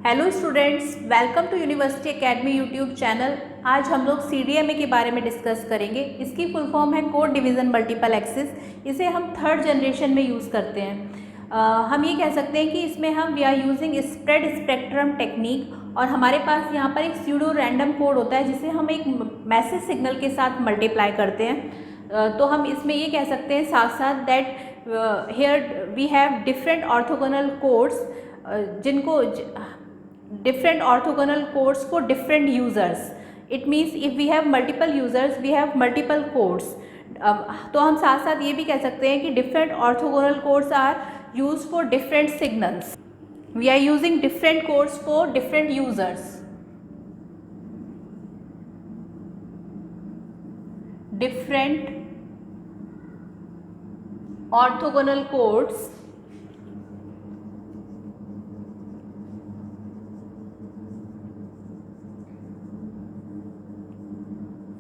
Hello students, welcome to university academy YouTube channel. आज हम लोग CDMA के बारे में डिस्कस करेंगे। इसकी फुल फॉर्म है कोड डिवीज़न मल्टीपल एक्सिस। इसे हम थर्ड जनरेशन में यूज़ करते हैं। हम ये कह सकते हैं कि इसमें हम we are using spread spectrum technique और हमारे पास यहाँ पर एक स्यूडो रैंडम कोड होता है जिसे हम एक मैसेज सिग्नल के साथ मल्टीप्लाई करते हैं। तो हम इसमें ये कह सकते हैं साथ साथ that here we have different orthogonal codes जिनको different orthogonal codes for different users. It means if we have multiple users we have multiple codes. तो हम साथ साथ ये भी कह सकते हैं कि different orthogonal codes are use for different signals. We are using different codes for different users. Different orthogonal codes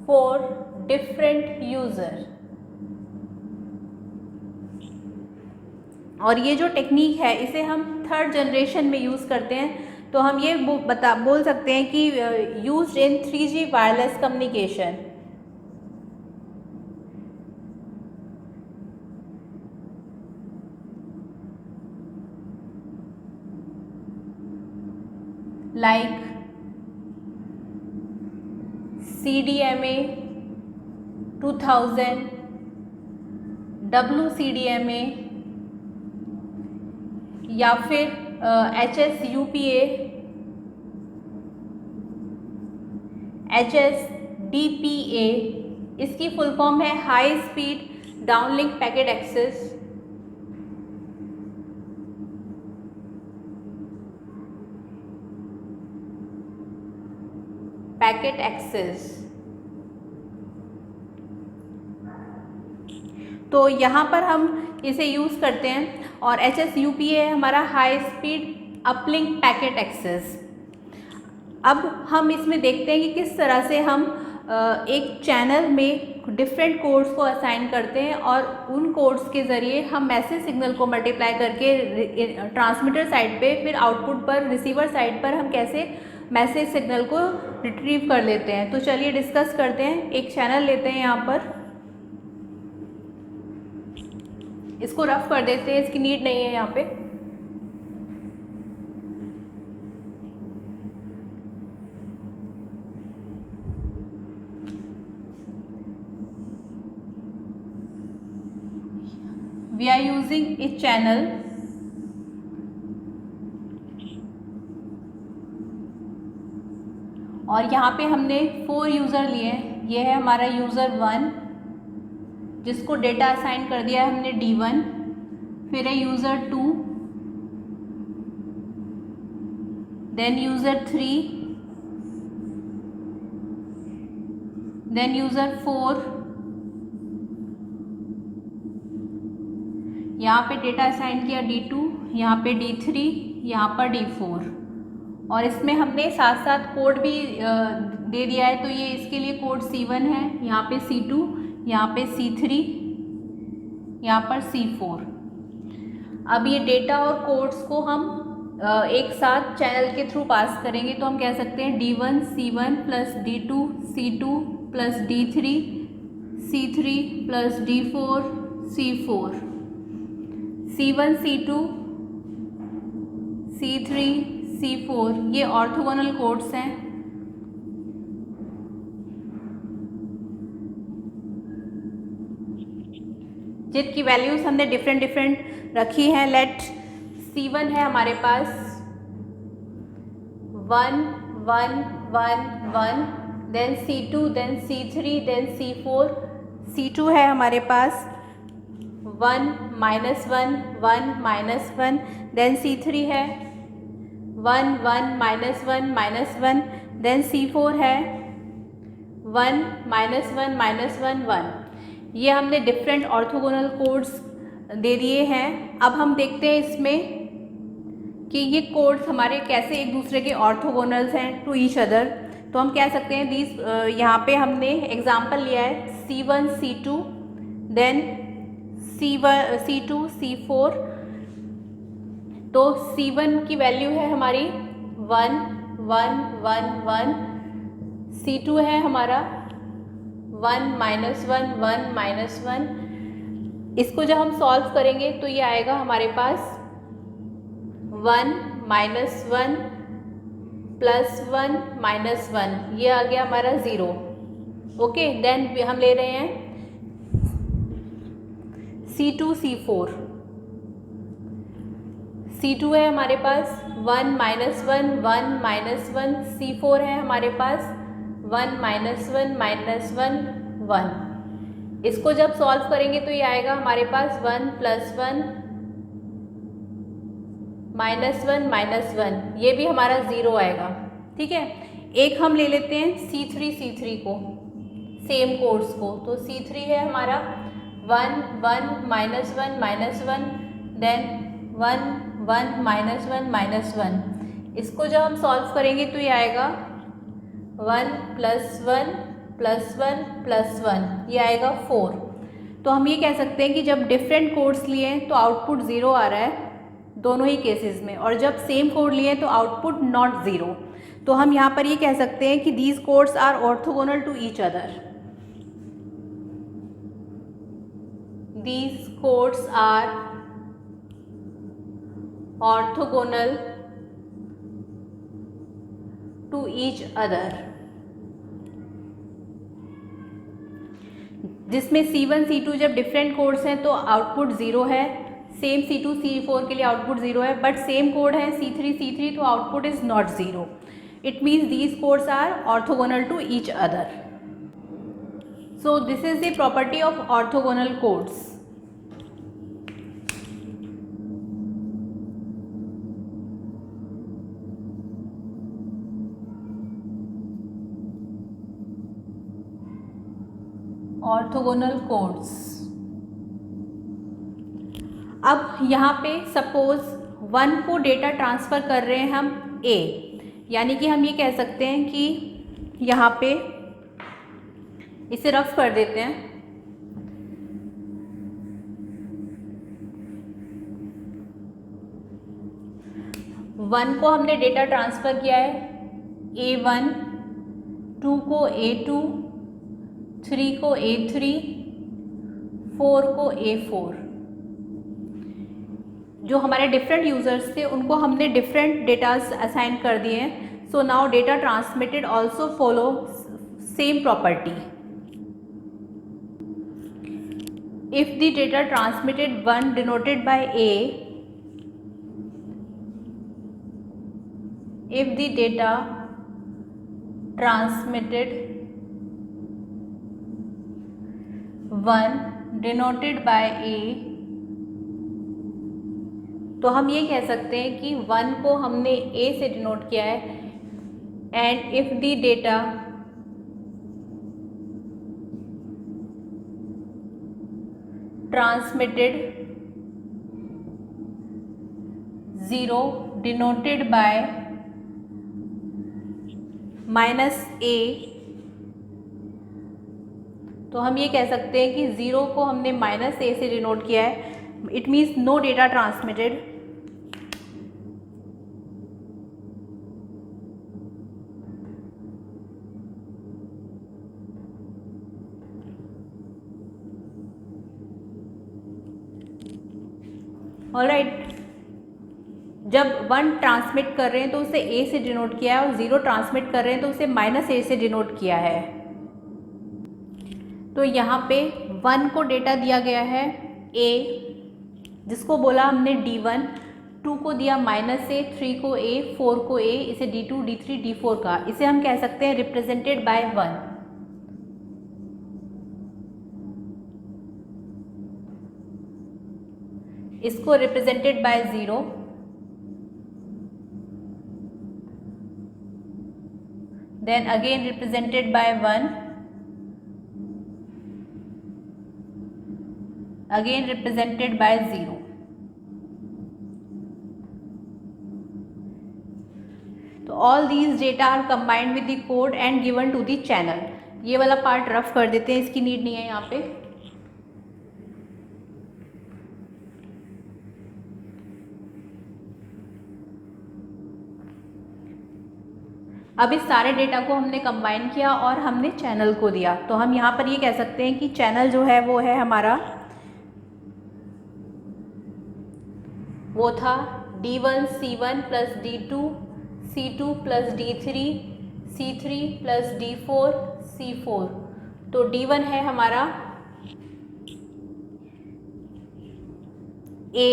for different user. और ये जो टेक्निक है इसे हम थर्ड जनरेशन में यूज़ करते हैं। तो हम ये बोल सकते हैं कि used in 3G wireless communication. Like CDMA 2000, WCDMA या फिर HSUPA, HSDPA। इसकी फुल फॉर्म है high speed downlink packet access. Packet access. तो यहाँ पर हम इसे यूज़ करते हैं और HSUPA है हमारा high speed uplink packet access. अब हम इसमें देखते हैं कि किस तरह से हम एक चैनल में डिफरेंट कोड्स को असाइन करते हैं और उन कोड्स के ज़रिए हम मैसेज सिग्नल को मल्टीप्लाई करके ट्रांसमीटर साइड पे फिर आउटपुट पर रिसीवर साइड पर हम कैसे मैसेज सिग्नल को रिट्रीव कर लेते हैं। तो चलिए डिस्कस करते हैं। एक चैनल लेते हैं, यहाँ पर इसको रफ कर देते हैं, इसकी नीड नहीं है यहाँ पे। We are using a channel और यहाँ पे हमने 4 यूज़र लिए हैं। ये है हमारा यूज़र 1 जिसको डेटा असाइन कर दिया है हमने D1। फिर है user 2, then user 3, then user 4। यहाँ पे डेटा असाइन किया D2, यहाँ पे D3, यहाँ पर D4 और इसमें हमने साथ साथ कोड भी दे दिया है। तो ये इसके लिए कोड C1 है, यहाँ पे C2, यहाँ पे C3, यहाँ पर C4। अब ये डेटा और कोड्स को हम एक साथ चैनल के थ्रू पास करेंगे। तो हम कह सकते हैं D1 C1 plus D2 C2 plus D3 C3 plus D4 C4। C1 C2 C3 C4 ये ऑर्थोगोनल कोड्स हैं। जिनकी वैल्यूज हमने डिफरेंट रखी हैं। लेट C1 है हमारे पास 1 1 1 1, then C2, then C3, then C4। C2 है हमारे पास 1 -1 1 -1, देन C3 है 1 1 -1 -1, देन C4 है 1 -1 -1 1। ये हमने डिफरेंट ऑर्थोगोनल कोड्स दे दिए हैं। अब हम देखते हैं इसमें कि ये कोड्स हमारे कैसे एक दूसरे के ऑर्थोगोनल्स हैं टू ईच अदर। तो हम कह सकते हैं दीज, यहाँ पे हमने एग्जांपल लिया है C1 C2, then C2 C4। तो C1 की वैल्यू है हमारी 1 1 1 1, C2 है हमारा 1 -1 1 -1। इसको जब हम सॉल्व करेंगे तो ये आएगा हमारे पास 1 -1 +1 -1, ये आ गया हमारा 0। ओके, देन हम ले रहे हैं C2 C4। C2 है हमारे पास 1 -1 1 -1, C4 है हमारे पास 1 -1 -1 1। इसको जब सॉल्व करेंगे तो ये आएगा हमारे पास 1 +1 -1 -1, ये भी हमारा 0 आएगा। ठीक है, एक हम ले लेते हैं C3 को, सेम कोड्स को। तो C3 है हमारा 1 1 -1 -1, देन 1 1 -1 -1। इसको जब हम सॉल्व करेंगे तो ये आएगा 1 +1 +1 +1, ये आएगा 4। तो हम ये कह सकते हैं कि जब डिफरेंट कोड्स लिए हैं तो आउटपुट 0 आ रहा है दोनों ही केसेस में, और जब सेम कोड लिए तो आउटपुट नॉट 0। तो हम यहाँ पर ये कह सकते हैं कि these codes are orthogonal to each other. These codes are orthogonal to each other, जिसमें C1 C2 जब डिफरेंट कोड्स हैं तो आउटपुट 0 है, सेम C2 C4 के लिए आउटपुट 0 है, बट सेम कोड है C3 C3 तो output is not 0। It means these codes are orthogonal to each other. So this is the property of orthogonal codes. Orthogonal codes. अब यहाँ पे suppose 1 को data transfer कर रहे हैं हम A, यानी कि हम ये कह सकते हैं कि यहाँ पे इसे रफ कर देते हैं। वन को हमने डेटा ट्रांसफ़र किया है A1, 2 को A2, 3 को A3, 4 को A4। जो हमारे डिफरेंट यूज़र्स थे उनको हमने डिफरेंट डेटास असाइन कर दिए हैं। So now data transmitted also follow same property. If the data transmitted 1 denoted by A, if the data transmitted 1 denoted by A, तो हम ये कह सकते हैं कि 1 को हमने A से डिनोट किया है, and if the data transmitted 0 denoted by -A, तो हम ये कह सकते हैं कि 0 को हमने -A से डिनोट किया है। It means no data transmitted. Alright, जब 1 ट्रांसमिट कर रहे हैं तो उसे A से डिनोट किया है, और 0 ट्रांसमिट कर रहे हैं तो उसे -A से डिनोट किया है। तो यहाँ पे 1 को डेटा दिया गया है A, जिसको बोला हमने D1, 2 को दिया -A, 3 को A, 4 को A, इसे D2 D3 D4 का, इसे हम कह सकते हैं रिप्रेजेंटेड बाय 1। इसको represented by 0, then again represented by 1, again represented by 0। तो all these data are combined with the code and given to the channel। ये वाला पार्ट रफ कर देते हैं, इसकी नीड नहीं है यहाँ पे। अब इस सारे डेटा को हमने कंबाइन किया और हमने चैनल को दिया, तो हम यहाँ पर ये कह सकते हैं कि चैनल जो है वो है हमारा, वो था D1 C1 plus D2 C2 plus D3 C3 plus D4 C4। तो D1 है हमारा A,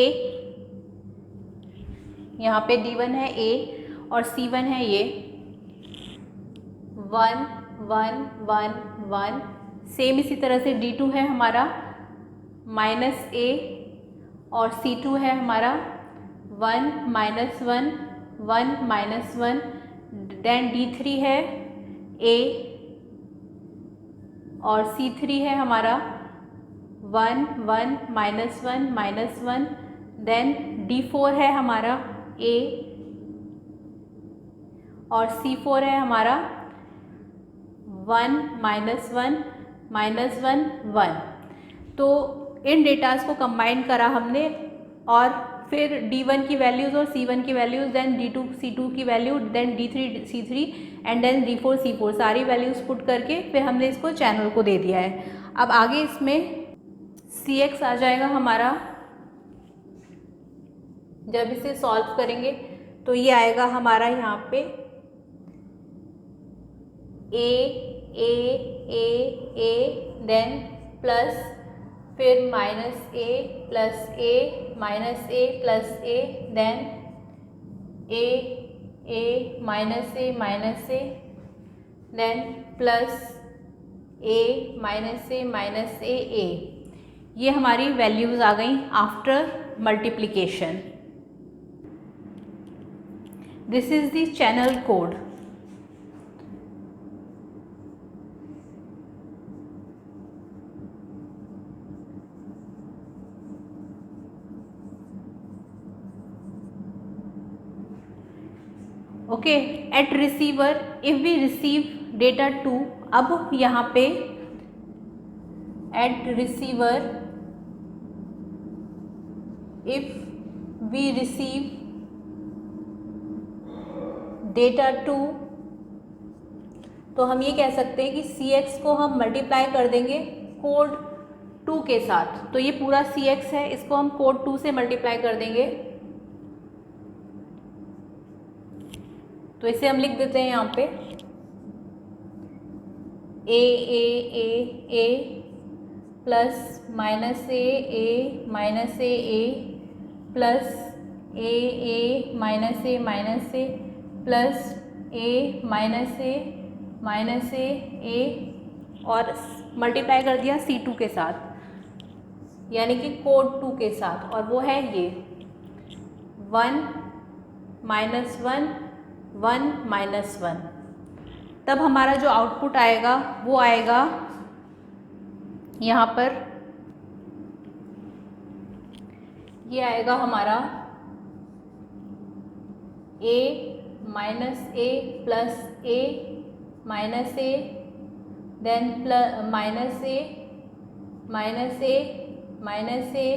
यहाँ पे D1 है A और C1 है ये 1 1 1 1। सेम इसी तरह से D2 है हमारा माइनस A और C2 है हमारा 1 माइनस 1 1 माइनस 1। देन D3 है A और C3 है हमारा 1 1 माइनस 1 माइनस 1। देन D4 है हमारा A और C4 है हमारा 1 माइनस 1 माइनस 1 1। तो इन डेटास को कंबाइन करा हमने और फिर D1 की वैल्यूज़ और C1 की वैल्यूज़, देन D2 C2 की value, then D3 C3 and then D4 C4, सारी वैल्यूज़ पुट करके फिर हमने इसको चैनल को दे दिया है। अब आगे इसमें Cx आ जाएगा हमारा, जब इसे सॉल्व करेंगे तो ये आएगा हमारा यहाँ पे A देन प्लस फिर minus A minus A plus A, then A minus A then plus A minus A। ये हमारी वैल्यूज़ आ गई after multiplication. This is the channel code. Okay, at receiver if we receive data 2, अब यहाँ पे at receiver if we receive data 2, तो हम ये कह सकते हैं कि Cx को हम मल्टीप्लाई कर देंगे कोड 2 के साथ। तो ये पूरा Cx है, इसको हम कोड 2 से मल्टीप्लाई कर देंगे। तो इसे हम लिख देते हैं यहाँ पे A plus minus A minus A plus A minus A plus A minus A और मल्टीप्लाई कर दिया C2 के साथ, यानी कि कोड 2 के साथ, और वो है ये 1 माइनस 1 1 माइनस 1। तब हमारा जो आउटपुट आएगा वो आएगा यहाँ पर, ये आएगा हमारा A minus A plus A minus A, then minus A minus A minus A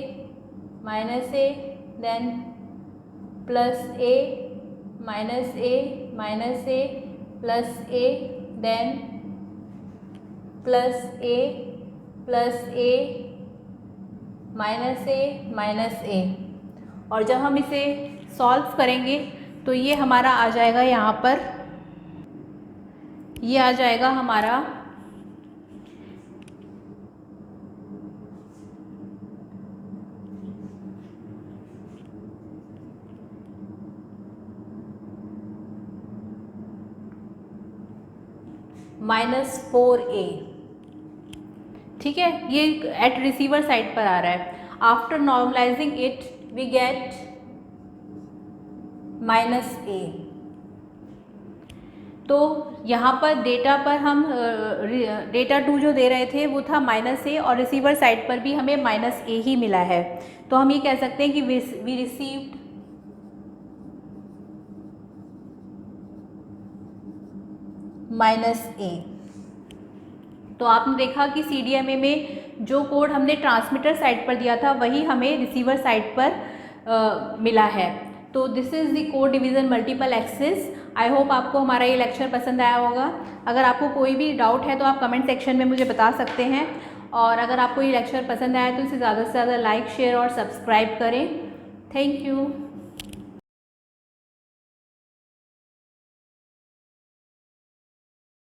minus A, then plus A minus A plus A, then plus A minus A। और जब हम इसे सॉल्व करेंगे तो ये हमारा आ जाएगा यहाँ पर, ये आ जाएगा हमारा -4A। ठीक है, ये एट रिसीवर साइड पर आ रहा है। After normalising it we get -A। तो यहाँ पर डेटा पर हम डेटा 2 जो दे रहे थे वो था -A और रिसीवर साइड पर भी हमें -A ही मिला है। तो हम ये कह सकते हैं कि वी रिसीव्ड -A। तो आपने देखा कि CDMA में जो कोड हमने ट्रांसमीटर साइड पर दिया था वही हमें रिसीवर साइड पर मिला है। तो this is the code division multiple axis. I hope आपको हमारा ये लेक्चर पसंद आया होगा। अगर आपको कोई भी डाउट है तो आप कमेंट सेक्शन में मुझे बता सकते हैं, और अगर आपको ये लेक्चर पसंद आया तो इसे ज़्यादा से ज़्यादा लाइक, शेयर और सब्सक्राइब करें। Thank you.